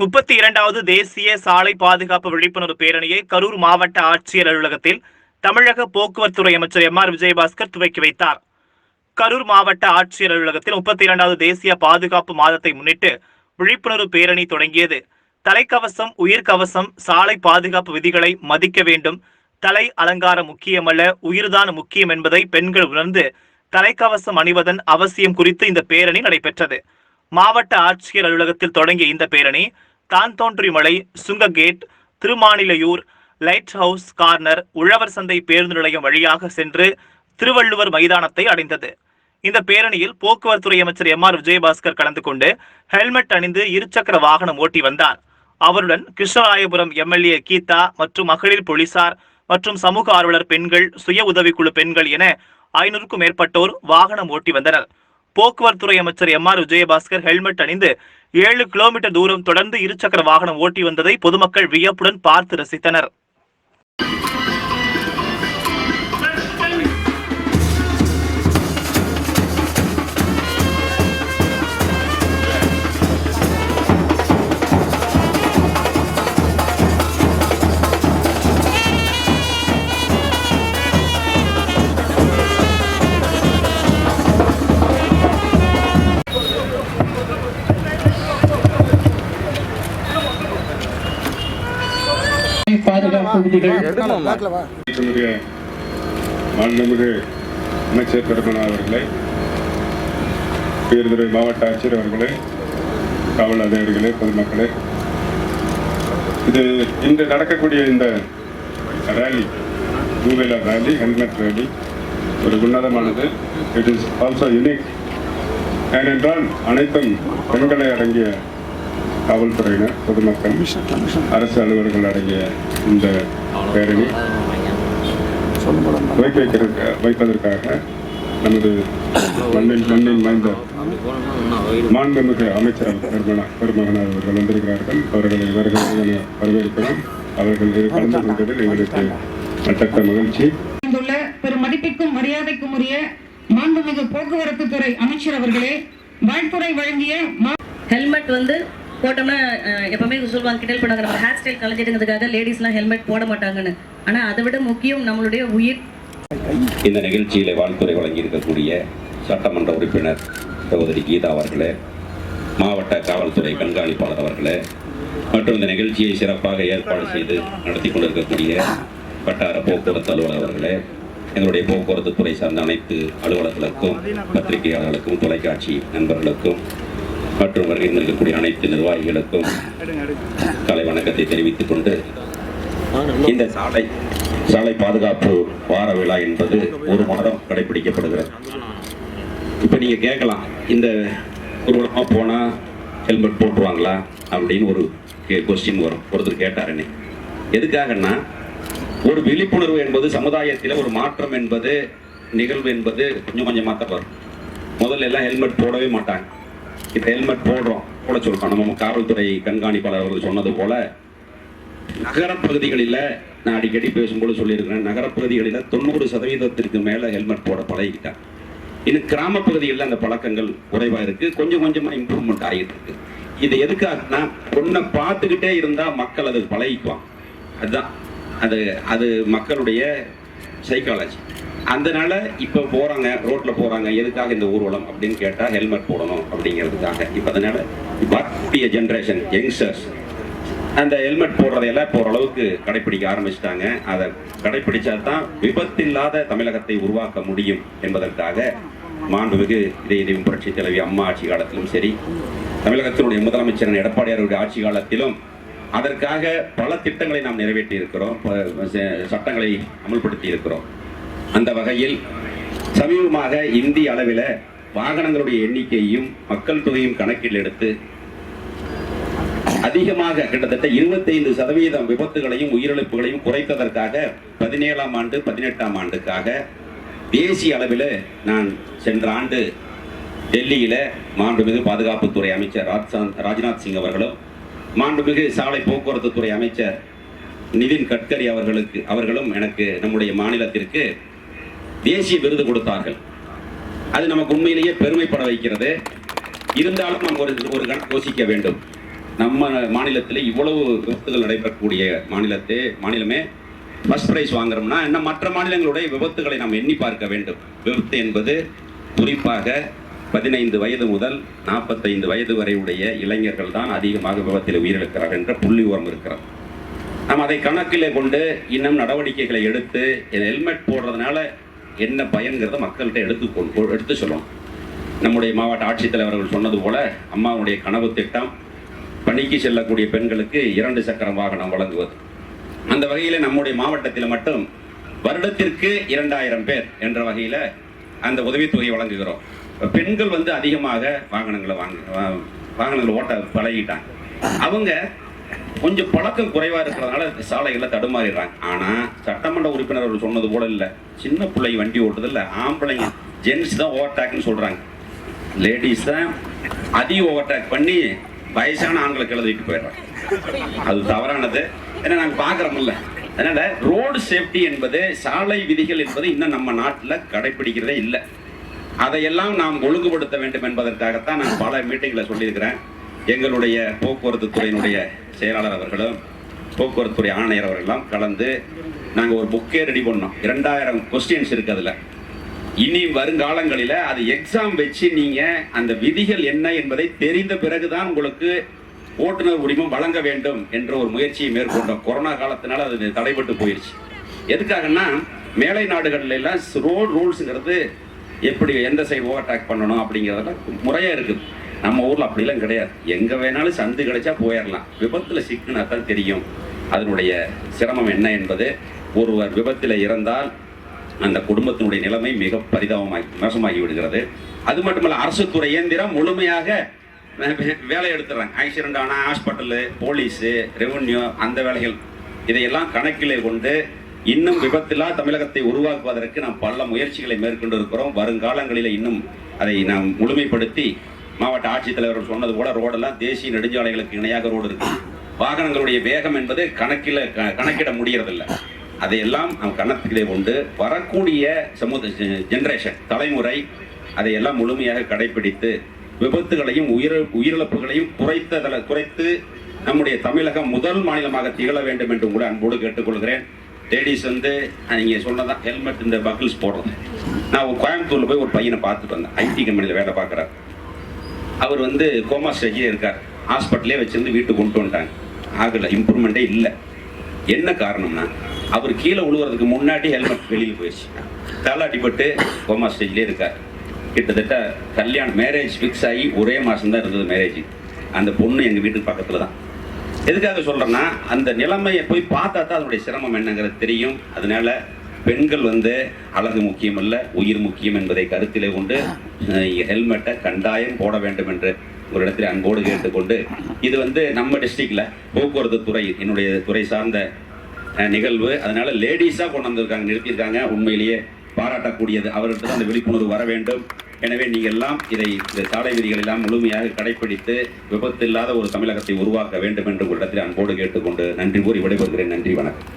32வது தேசிய சாலை பாதுகாப்பு விழிப்புணர்வு பேரணியை கரூர் மாவட்ட ஆட்சியர் அலுவலகத்தில் தமிழக போக்குவரத்துறை அமைச்சர் எம்.ஆர். விஜயபாஸ்கர் துவக்கி வைத்தார். கரூர் மாவட்ட ஆட்சியர் அலுவலகத்தில் 32வது தேசிய பாதுகாப்பு மாதத்தை முன்னிட்டு விழிப்புணர்வு பேரணி தொடங்கியது. தலைக்கவசம், உயிர்கவசம், சாலை பாதுகாப்பு விதிகளை மதிக்க வேண்டும், தலை அலங்காரம் முக்கியமல்ல, உயிர்தான் முக்கியம் என்பதை பெண்கள் உணர்ந்து தலைக்கவசம் அணிவதன் அவசியம் குறித்து இந்த பேரணி நடைபெற்றது. மாவட்ட ஆட்சியர் அலுவலகத்தில் தொடங்கிய இந்த பேரணி தான்தோன்றிமலை, சுங்ககேட், திருமாநிலையூர், லைட் ஹவுஸ் கார்னர், உழவர் சந்தை பேருந்து நிலையம் வழியாக சென்று திருவள்ளுவர் மைதானத்தை அடைந்தது. இந்த பேரணியில் போக்குவரத்துறை அமைச்சர் எம்.ஆர். விஜயபாஸ்கர் கலந்து கொண்டு ஹெல்மெட் அணிந்து இருசக்கர வாகனம் ஓட்டி வந்தார். அவருடன் கிருஷ்ணராயபுரம் எம்எல்ஏ கீதா மற்றும் மகளிர் போலீசார் மற்றும் சமூக ஆர்வலர் பெண்கள், சுய உதவிக்குழு பெண்கள் என 500க்கும் மேற்பட்டோர் வாகனம் ஓட்டி வந்தனர். போக்குவரத்துறை அமைச்சர் எம்.ஆர். விஜயபாஸ்கர் ஹெல்மெட் அணிந்து 7 கிலோமீட்டர் தூரம் தொடர்ந்து இருசக்கர வாகனம் ஓட்டி வந்ததை பொதுமக்கள் வியப்புடன் பார்த்து ரசித்தனர். மாண்புமிகு அமைச்சர் பெருமனா அவர்களே, பேருந்துறை மாவட்ட ஆட்சியர் அவர்களே, காவல் அதிகாரிகளே, பொதுமக்களே, இது இன்று நடக்கக்கூடிய இந்த rally, two wheeler rally, helmet rally ஒரு உன்னதமானது. It is also unique. ஏனென்றால் அனைத்தும் பெண்களை அடங்கிய காவல்துறையினர், பொதுமக்கள், அரசு அலுவலர்கள் அடங்கிய இந்த பேரணி வைப்பதற்காக நமது மண்ணின் மைந்த மாண்புமிகு அமைச்சர் பெருமகனார் அவர்கள் வந்திருக்கிறார்கள். அவர்களை வரவேற்கிறோம். அவர்கள் கலந்து கொண்டதில் எங்களுக்கு மட்டற்ற மகிழ்ச்சி. பெரும் மதிப்பிற்கும் மரியாதைக்கும் உரிய மாண்புமிகு போக்குவரத்து துறை அமைச்சர் அவர்களே, வாழ்த்துறை வழங்கிய ஹெல்மெட் போட்டோம்னா எப்பவுமே சொல்லுவாங்க, கிண்டல் பண்ணாங்க, நம்ம ஹேர் ஸ்டைல் கலைஞ்சிடுங்கிறதுக்காக லேடிஸ்லாம் ஹெல்மெட் போட மாட்டாங்கன்னு. ஆனால் அதை விட முக்கியம் நம்மளுடைய உயிர். இந்த நிகழ்ச்சியில் வாழ்த்துறை வழங்கி இருக்கக்கூடிய சட்டமன்ற உறுப்பினர் சகோதரி கீதா அவர்களே, மாவட்ட காவல்துறை கண்காணிப்பாளர் அவர்களே, மற்றும் இந்த நிகழ்ச்சியை சிறப்பாக ஏற்பாடு செய்து நடத்தி கொண்டிருக்கக்கூடிய வட்டார போக்குவரத்து அலுவலர் அவர்களே, எங்களுடைய போக்குவரத்து துறை சார்ந்த அனைத்து அலுவலர்களுக்கும், பத்திரிகையாளர்களுக்கும், தொலைக்காட்சி நண்பர்களுக்கும் மற்றும் வருகை இருக்கக்கூடிய அனைத்து நிர்வாகிகளுக்கும் கலை வணக்கத்தை தெரிவித்துக் கொண்டு, இந்த சாலை பாதுகாப்பு வார விழா என்பது ஒரு மாதம் கடைபிடிக்கப்படுகிறது. இப்போ நீங்க கேட்கலாம், இந்த ஊர்வலமாக போனா ஹெல்மெட் போட்டுருவாங்களா அப்படின்னு ஒரு கொஸ்டின் வரும். ஒருத்தர் கேட்டார் என்ன, எதுக்காகன்னா ஒரு விழிப்புணர்வு என்பது சமுதாயத்தில் ஒரு மாற்றம் என்பது நிகழ்வு என்பது கொஞ்சம் கொஞ்சமாக தான் வரும். முதல்ல எல்லாம் ஹெல்மெட் போடவே மாட்டாங்க. இப்போ ஹெல்மெட் போட சொல்றோம். நம்ம காவல்துறை கண்காணிப்பாளர் அவர்கள் சொன்னது போல நகரப்பகுதிகளில் நான் அடிக்கடி பேசும்போது சொல்லியிருக்கிறேன், நகரப்பகுதிகளில் 90% மேலே ஹெல்மெட் போட பழகிட்டாங்க. இன்னும் கிராம பகுதிகளில் அந்த பழக்கங்கள் குறைவாக இருக்கு, கொஞ்சம் கொஞ்சமாக இம்ப்ரூவ்மெண்ட் ஆகிட்டு இருக்கு. இது எதுக்காகனா ஒன்றை பார்த்துக்கிட்டே இருந்தால் மக்கள் அது பழகிக்குவாங்க. அதுதான் அது மக்களுடைய சைக்காலஜி. அதனால இப்போ போறாங்க, ரோட்ல போறாங்க, எதுக்காக இந்த ஊர்வலம் அப்படின்னு கேட்டா ஹெல்மெட் போடணும் அப்படிங்கிறதுக்காக. இப்போ அதனால வரக்கூடிய ஜென்ரேஷன் யங்ஸ்டர்ஸ் அந்த ஹெல்மெட் போடுறதையெல்லாம் இப்போ ஓரளவுக்கு கடைப்பிடிக்க ஆரம்பிச்சிட்டாங்க. அதை கடைப்பிடிச்சா தான் விபத்தில்லாத தமிழகத்தை உருவாக்க முடியும் என்பதற்காக மாண்புமிகு இதயம் புரட்சி தலைவி அம்மா ஆட்சி காலத்திலும் சரி, தமிழகத்தினுடைய முதலமைச்சர் எடப்பாடியாருடைய ஆட்சி காலத்திலும் அதற்காக பல திட்டங்களை நாம் நிறைவேற்றி இருக்கிறோம், சட்டங்களை அமல்படுத்தி இருக்கிறோம். அந்த வகையில் சமீபமாக இந்திய அளவில் வாகனங்களுடைய எண்ணிக்கையும் மக்கள் தொகையும் கணக்கில் எடுத்து அதிகமாக கிட்டத்தட்ட 25% விபத்துகளையும் உயிரிழப்புகளையும் குறைத்ததற்காக 17ஆம் ஆண்டு 18ஆம் ஆண்டுக்காக தேசிய அளவில் நான் சென்ற ஆண்டு டெல்லியில மாண்புமிகு பாதுகாப்புத்துறை அமைச்சர் ராஜ்நாத் சிங் அவர்களும், மாண்புமிகு சாலை போக்குவரத்து துறை அமைச்சர் நிதின் கட்கரி அவர்களும் எனக்கு நம்முடைய மாநிலத்திற்கு தேசிய விருது கொடுத்தார்கள். அது நமக்கு உண்மையிலேயே பெருமைப்பட வைக்கிறது. இருந்தாலும் நாம் ஒரு கணக்கு யோசிக்க வேண்டும். நம்ம மாநிலத்தில் இவ்வளவு விபத்துகள் நடைபெறக்கூடிய மாநிலமே ஃபர்ஸ்ட் பிரைஸ் வாங்குறோம்னா இன்னும் மற்ற மாநிலங்களுடைய விபத்துகளை நாம் எண்ணி பார்க்க வேண்டும். விபத்து என்பது குறிப்பாக 15 வயது முதல் 45 வயது வரை உடைய இளைஞர்கள் தான் அதிகமாக விபத்தில் உயிரிழக்கிறார்கள் என்ற புள்ளி விவரம் இருக்கிறது. நாம் அதை கணக்கிலே கொண்டு இன்னும் நடவடிக்கைகளை எடுத்து ஹெல்மெட் போடுறதுனால என்ன பயன்கிறத மக்கள்கிட்ட எடுத்து சொல்லணும். நம்முடைய மாவட்ட ஆட்சித்தலைவர்கள் சொன்னது போல அம்மாவுடைய கனவு திட்டம் பணிக்கு செல்லக்கூடிய பெண்களுக்கு 2 சக்கர வாகனம் வழங்குவது. அந்த வகையில் நம்முடைய மாவட்டத்தில் மட்டும் வருடத்திற்கு 2000 பேர் என்ற வகையில் அந்த உதவித்தொகையை வழங்குகிறோம். பெண்கள் அதிகமாக வாகனங்களை ஓட்ட பழகிட்டாங்க. அவங்க கொஞ்சம் பழக்கம் குறைவாக இருக்கிறதுனால சாலைகளில் தடுமாறிடுறாங்க. ஆனால் சட்டமன்ற உறுப்பினர்கள் சொன்னது போல இல்லை, சின்ன பிள்ளை வண்டி ஓட்டுதில்ல, ஆம்பளைங்க ஜென்ஸ் தான் ஓவர்டேக்னு சொல்கிறாங்க. லேடிஸ் தான் அதிக ஓவர்டேக் பண்ணி வயசான ஆண்களுக்கு எழுதிட்டு போயிடுறாங்க. அது தவறானது. ஏன்னா நாங்கள் பார்க்குறோம்ல. அதனால ரோடு சேஃப்டி என்பது, சாலை விதிகள் என்பது இன்னும் நம்ம நாட்டில் கடைபிடிக்கிறதே இல்லை. அதையெல்லாம் நாம் ஒழுங்குபடுத்த வேண்டும் என்பதற்காகத்தான் நான் பல மீட்டிங்கில் சொல்லியிருக்கிறேன். எங்களுடைய போக்குவரத்து துறையினுடைய செயலாளர் அவர்களும் போக்குவரத்து துறை ஆணையர் அவர்களெல்லாம் கலந்து நாங்கள் ஒரு புக்கே ரெடி பண்ணோம். 2000 கொஸ்டின்ஸ் இருக்கு. அதில் இனி வருங்காலங்களில் அது எக்ஸாம் வச்சு நீங்கள் அந்த விதிகள் என்ன என்பதை தெரிந்த பிறகுதான் உங்களுக்கு ஓட்டுநர் உரிமம் வழங்க வேண்டும் என்ற ஒரு முயற்சியை மேற்கொண்டோம். கொரோனா காலத்தினால அது தடைபட்டு போயிடுச்சு. எதுக்காகனா மேலை நாடுகள்ல எல்லாம் ரோட் ரூல்ஸுங்கிறது எப்படி எந்த சைடு ஓவர்டேக் பண்ணணும் அப்படிங்கிறதெல்லாம் முறையாக இருக்குது. நம்ம ஊரில் அப்படிலாம் கிடையாது. எங்கே வேணாலும் சந்து கிடைச்சா போயிடலாம். விபத்தில் சிக்குனா தான் தெரியும் அதனுடைய சிரமம் என்ன என்பது. ஒருவர் விபத்தில் இறந்தால் அந்த குடும்பத்தினுடைய நிலைமை மிக மோசமாகி விடுகிறது. அது மட்டுமல்ல, அரசு துறை இயந்திரம் முழுமையாக வேலை எடுத்துறாங்க. ஆக்சிடென்ட் ஆனால் ஹாஸ்பிட்டலு, போலீஸு, ரெவன்யூ, அந்த வேலைகள் இதையெல்லாம் கணக்கிலே கொண்டு இன்னும் விபத்தில்லா தமிழகத்தை உருவாக்குவதற்கு நாம் பல முயற்சிகளை மேற்கொண்டு இருக்கிறோம். வருங்காலங்களில் இன்னும் அதை நாம் முழுமைப்படுத்தி மாவட்ட ஆட்சித்தலைவர்கள் சொன்னது போல ரோடெல்லாம் தேசிய நெடுஞ்சாலைகளுக்கு இணையாக ரோடு இருக்கு. வாகனங்களுடைய வேகம் என்பது கணக்கிட முடியறதில்லை. அதையெல்லாம் நாம் கணக்கிலே கொண்டு வரக்கூடிய ஜெனரேஷன் தலைமுறை அதையெல்லாம் முழுமையாக கடைபிடித்து விபத்துகளையும் உயிரிழப்புகளையும் குறைத்து நம்முடைய தமிழகம் முதல் மாநிலமாக திகழ வேண்டும் என்று கூட அன்போடு கேட்டுக்கொள்கிறேன். லேடிஸ் நீங்கள் சொன்னதான் ஹெல்மெட், இந்த பக்கிள்ஸ் போடுறது. நான் கோயம்புத்தூரில் போய் ஒரு பையனை பார்த்துட்டு வந்தேன். ஐடி கம்பெனியில் வேலை பார்க்குறாரு. அவர் கோமா ஸ்டேஜில் இருக்கார். ஹாஸ்பிட்டலே வச்சுருந்து வீட்டுக்கு கொண்டு வந்துட்டாங்க. ஆகலை, இம்ப்ரூவ்மெண்ட்டே இல்லை. என்ன காரணம்னா அவர் கீழே விழுவுறதுக்கு முன்னாடி ஹெல்மெட் வெளியில் போயிடுச்சு. தலை அடிபட்டு கோமா ஸ்டேஜ்லேயே இருக்கார். கிட்டத்தட்ட கல்யாணம் மேரேஜ் ஃபிக்ஸ் ஆகி ஒரே மாதம் தான் இருந்தது மேரேஜ். அந்த பொண்ணு எங்கள் வீட்டுக்கு பக்கத்தில் தான். எதுக்காக சொல்கிறேன்னா அந்த நிலைமையை போய் பார்த்தா தான் அதனுடைய சிரமம் என்னங்கிறது தெரியும். அதனால பெண்கள் அழகு முக்கியம் அல்ல, உயிர் முக்கியம் என்பதை கருத்திலே கொண்டு ஹெல்மெட்டை கண்டாயம் போட வேண்டும் என்று ஒரு இடத்துல அன்போடு கேட்டுக்கொண்டு, இது நம்ம டிஸ்ட்ரிக்டில் போக்குவரத்து துறை என்னுடைய துறை சார்ந்த நிகழ்வு. அதனால லேடிஸாக கொண்டு வந்திருக்காங்க, நிறுத்தியிருக்காங்க. உண்மையிலேயே பாராட்டக்கூடியது. அவர்கிட்ட தான் அந்த விழிப்புணர்வு வர வேண்டும். எனவே நீங்கள் எல்லாம் இந்த சாலை விதிகள் எல்லாம் முழுமையாக கடைபிடித்து விபத்து இல்லாத ஒரு தமிழகத்தை உருவாக்க வேண்டும் என்று ஒரு இடத்தில் அன்போடு கேட்டுக்கொண்டு நன்றி கூறி விடைபெறுகிறேன். நன்றி, வணக்கம்.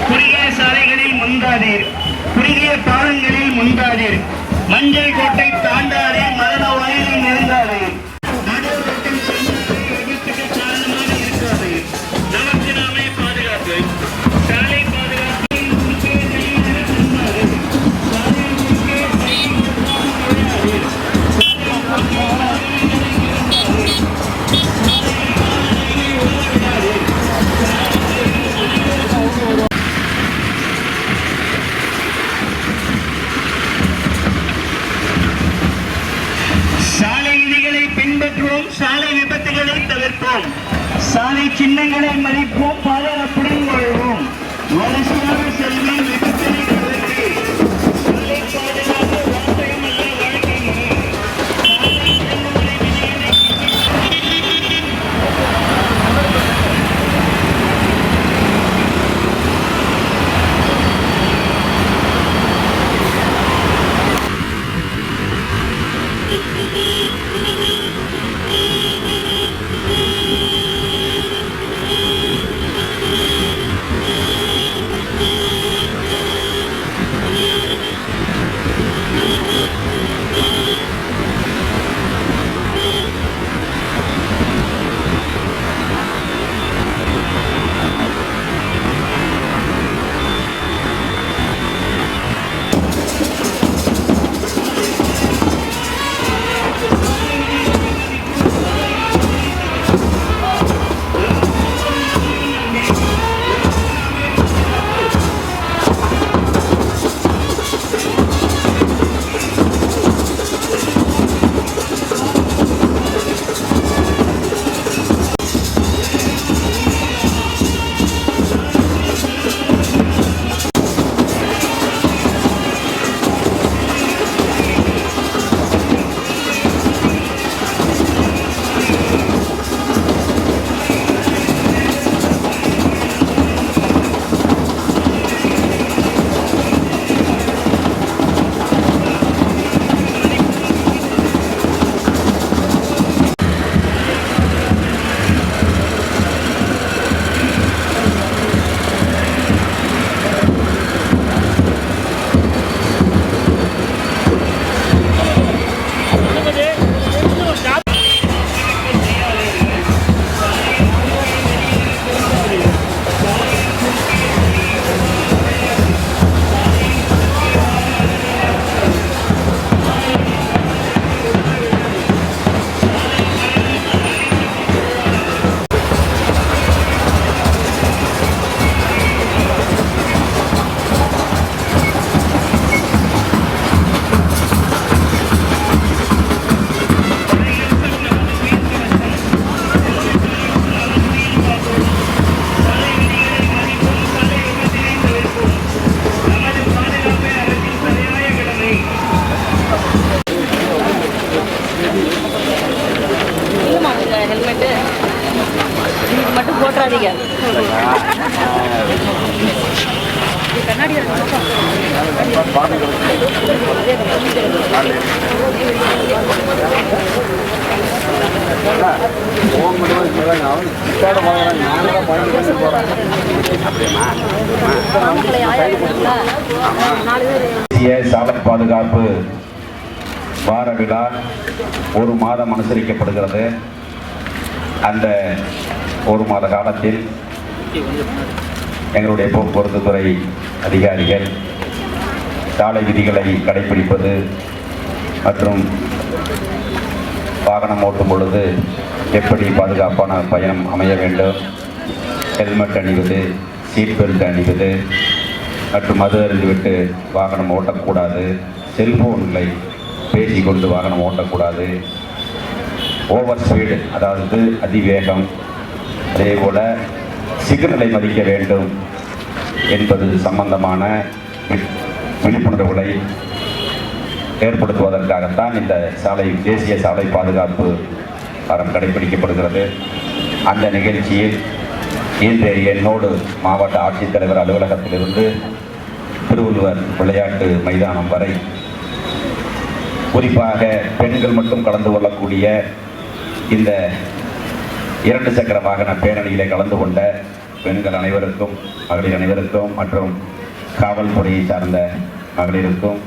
குறுகிய சாலைகளில் முந்தாதீர், குறுகிய பாலங்களில் முந்தாதீர், மஞ்சள் கோட்டை தாண்டாதீர், மரண வயலில் நெருங்காதீர், நடுரோட்டில் விபத்துக்கு காரணமாக இருக்காதீர். நமக்கு நாமே பாதுகாப்பு. சாலை பாதுகாப்பில் குறுக்கே கையில் செல்லாதீர். சாலையில் குறுக்கே கையில் நுழையாதீர். சாலை விதிகளை பின்பற்றுவோம், சாலை விபத்துகளை தவிர்ப்போம், சாலை சின்னங்களை மதிப்போம், பாதுகாப்புடன் வாழ்வோம். வரிசையாக செல்லும் விபத்தினை தவிர்த்து சாலை பாதுகாப்பு வாசகமல்ல வாழ்க்கை முறை. சாலை சின்னங்களை விதிகளை ஹெல்மெட்டு இதுக்கு மட்டும் போட்டுறாதீங்க. கண்ணாடி சாலை பாதுகாப்பு வார விழா ஒரு மாதம் அனுசரிக்கப்படுகிறது. அந்த ஒரு மாத காலத்தில் எங்களுடைய போக்குவரத்து துறை அதிகாரிகள் சாலை விதிகளை கடைபிடிப்பது மற்றும் வாகனம் ஓட்டும் பொழுது எப்படி பாதுகாப்பான பயணம் அமைய வேண்டும், ஹெல்மெட் அணிவது, சீட் பெல்ட் அணிவது மற்றும் மது அருந்திவிட்டு வாகனம் ஓட்டக்கூடாது, செல்போன்களை பேசிக்கொண்டு வாகனம் ஓட்டக்கூடாது, ஓவர் ஸ்பீடு அதாவது அதிவேகம், அதேபோல் சிக்னலை மதிக்க வேண்டும் என்பது சம்பந்தமான விழிப்புணர்வுகளை ஏற்படுத்துவதற்காகத்தான் இந்த தேசிய சாலை பாதுகாப்பு வாரம் கடைபிடிக்கப்படுகிறது. அந்த நிகழ்ச்சியில் இன்றைய என்னோடு மாவட்ட ஆட்சித்தலைவர் அலுவலகத்திலிருந்து திருவள்ளுவர் விளையாட்டு மைதானம் வரை குறிப்பாக பெண்கள் மட்டும் கலந்து கொள்ளக்கூடிய இந்த 2 சக்கர வாகன பேரணியிலே கலந்து கொண்ட பெண்கள் அனைவருக்கும், மகளிர் அனைவருக்கும் மற்றும் காவல்துறையை சார்ந்த மகளிருக்கும்,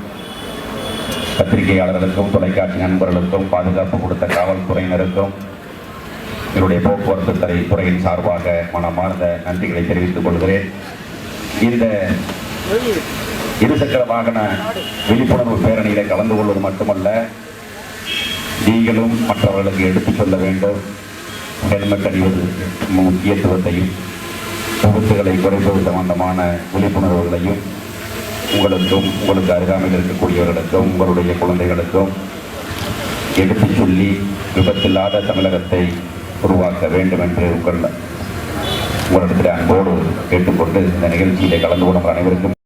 பத்திரிகையாளர்களுக்கும், தொலைக்காட்சி நண்பர்களுக்கும், பாதுகாப்பு கொடுத்த காவல்துறையினருக்கும் என்னுடைய போக்குவரத்து துறையின் சார்பாக மனமார்ந்த நன்றிகளை தெரிவித்துக் கொள்கிறேன். இந்த 2 சக்கர வாகன விழிப்புணர்வு பேரணியிலே கலந்து கொள்வது மட்டுமல்ல, நீங்களும் மற்றவர்களுக்கு எடுத்துச் சொல்ல வேண்டும். ஹெல்மெட் அணிவது முக்கியத்துவத்தையும், விபத்துகளை குறைப்பது சம்பந்தமான விழிப்புணர்வுகளையும் உங்களுக்கும், உங்களுக்கு அருகாமையில் இருக்கக்கூடியவர்களுக்கும், உங்களுடைய குழந்தைகளுக்கும் எடுத்துச் சொல்லி விபத்தில்லாத தமிழகத்தை உருவாக்க வேண்டும் என்று உங்களிடத்தில் அன்போடு கேட்டுக்கொண்டு இந்த நிகழ்ச்சியிலே கலந்து கொள்ளும் அனைவருக்கும்